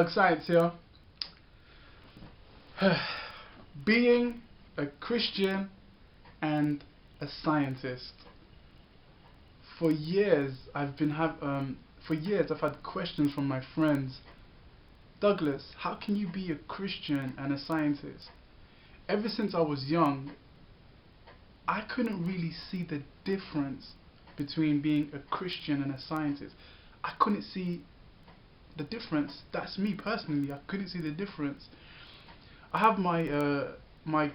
Doug Science here. Being a Christian and a scientist. For years I've had questions from my friends. Douglas, how can you be a Christian and a scientist? Ever since I was young, I couldn't really see the difference between being a Christian and a scientist. I couldn't see the difference. That's me personally. I couldn't see the difference. I have my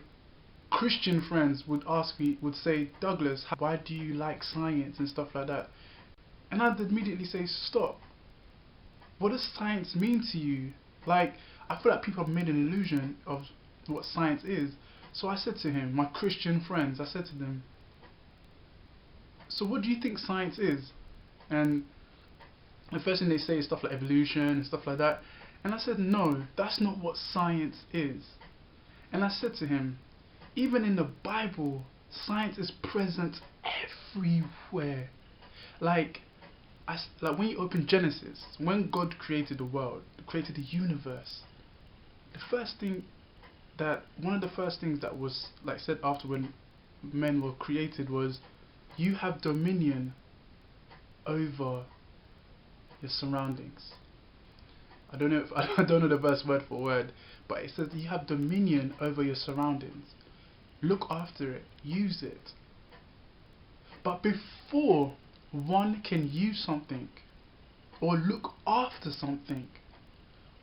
Christian friends would say, Douglas, why do you like science and stuff like that? And I'd immediately say, stop. What does science mean to you? Like, I feel like people have made an illusion of what science is. So I said to him, my Christian friends, I said to them, so what do you think science is? And the first thing they say is stuff like evolution and stuff like that. And I said, no, that's not what science is. And I said to him, even in the Bible, science is present everywhere. Like when you open Genesis, when God created the world, created the universe, one of the first things that was said after when men were created was, you have dominion over your surroundings. I don't know the verse word for word, but it says you have dominion over your surroundings. Look after it, use it. But before one can use something or look after something,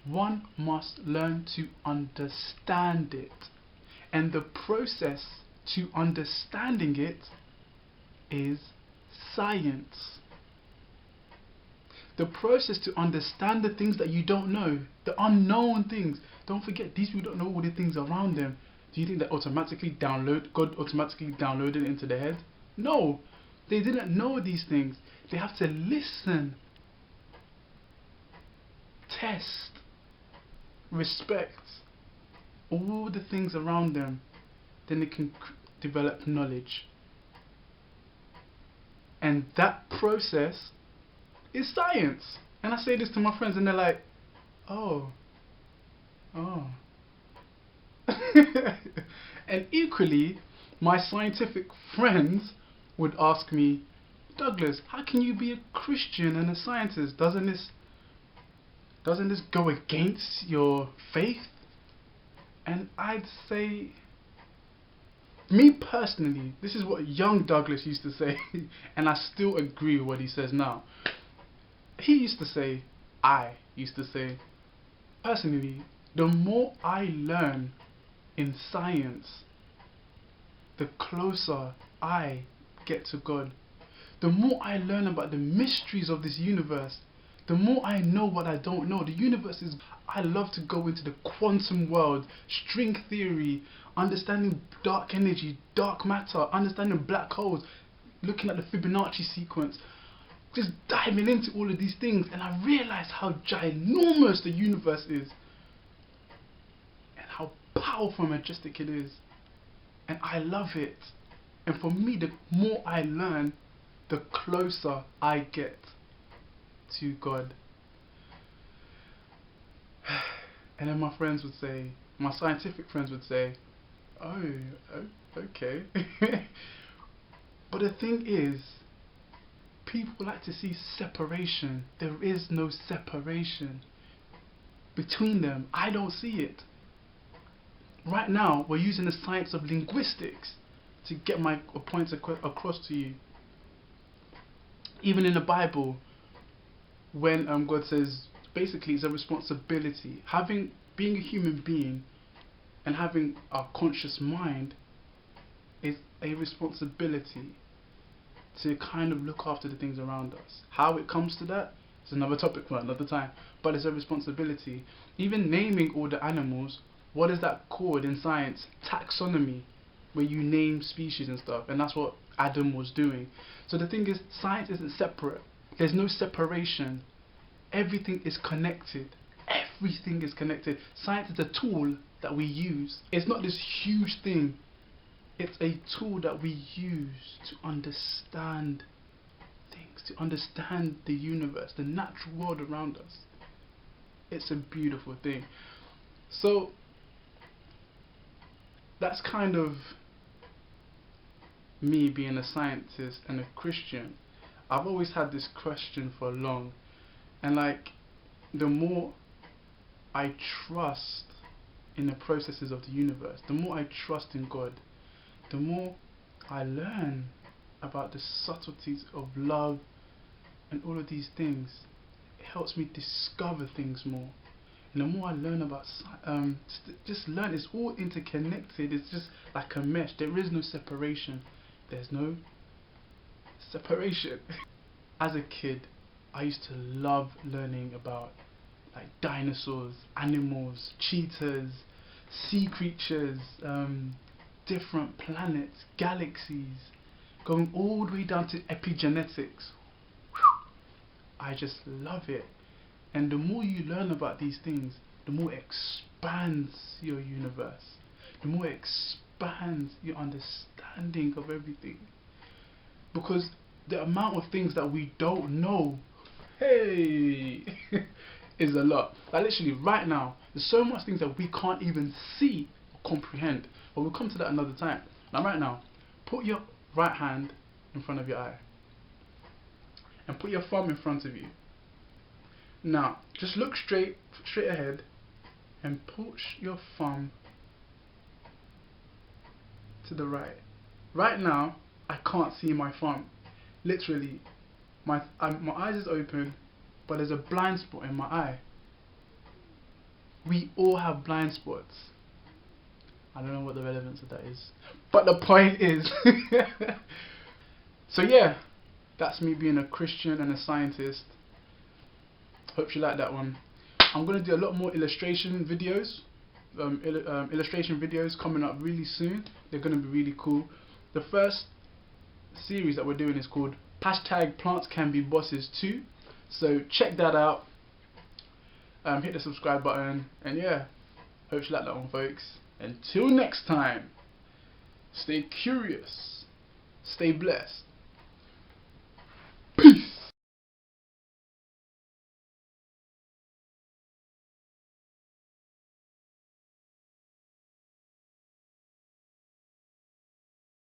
one must learn to understand it. And the process to understanding it is science. The process to understand the things that you don't know, the unknown things. Don't forget, these people don't know all the things around them. Do you think that God automatically downloaded it into their head? No, they didn't know these things. They have to listen, test, respect all the things around them. Then they can develop knowledge. And that process is science. And I say this to my friends and they're like, oh. And equally, my scientific friends would ask me, Douglas, how can you be a Christian and a scientist? Doesn't this go against your faith? And I'd say, me personally, this is what young Douglas used to say, and I still agree with what he says now. I used to say, personally, the more I learn in science, the closer I get to God. The more I learn about the mysteries of this universe, the more I know what I don't know. The universe is... I love to go into the quantum world, string theory, understanding dark energy, dark matter, understanding black holes, looking at the Fibonacci sequence, just diving into all of these things, and I realize how ginormous the universe is and how powerful and majestic it is, and I love it. And for me, the more I learn, the closer I get to God. And then my scientific friends would say, oh, okay. But the thing is, people like to see separation. There is no separation between them. I don't see it. Right now, we're using the science of linguistics to get my points across to you. Even in the Bible, when God says, basically it's a responsibility. Being a human being and having a conscious mind is a responsibility to kind of look after the things around us. How it comes to that is another topic for another time, but it's a responsibility. Even naming all the animals, what is that called in science? Taxonomy, where you name species and stuff, and that's what Adam was doing. So the thing is, science isn't separate. There's no separation. Everything is connected. Everything is connected. Science is a tool that we use. It's not this huge thing. It's a tool that we use to understand things, to understand the universe, the natural world around us. It's a beautiful thing. So that's kind of me being a scientist and a Christian. I've always had this question for long, and like, the more I trust in the processes of the universe, the more I trust in God, the more I learn about the subtleties of love and all of these things. It helps me discover things more. And the more I learn about just learn, it's all interconnected. It's just like a mesh. There is no separation. There's no separation. As a kid, I used to love learning about like dinosaurs, animals, cheetahs, sea creatures, different planets, galaxies, going all the way down to epigenetics. I just love it. And the more you learn about these things, the more it expands your universe, the more it expands your understanding of everything. Because the amount of things that we don't know, hey, is a lot. Like literally right now, there's so much things that we can't even see or comprehend. But we'll come to that another time. Now right now, put your right hand in front of your eye. And put your thumb in front of you. Now, just look straight ahead and push your thumb to the right. Right now, I can't see my thumb. Literally, my eyes is open, but there's a blind spot in my eye. We all have blind spots. I don't know what the relevance of that is, but the point is, so yeah, that's me being a Christian and a scientist. Hope you like that one. I'm going to do a lot more illustration videos. Illustration videos coming up really soon. They're going to be really cool. The first series that we're doing is called #Plants Can Be Bosses 2. So check that out. Hit the subscribe button. And yeah, hope you like that one, folks. Until next time, stay curious. Stay blessed.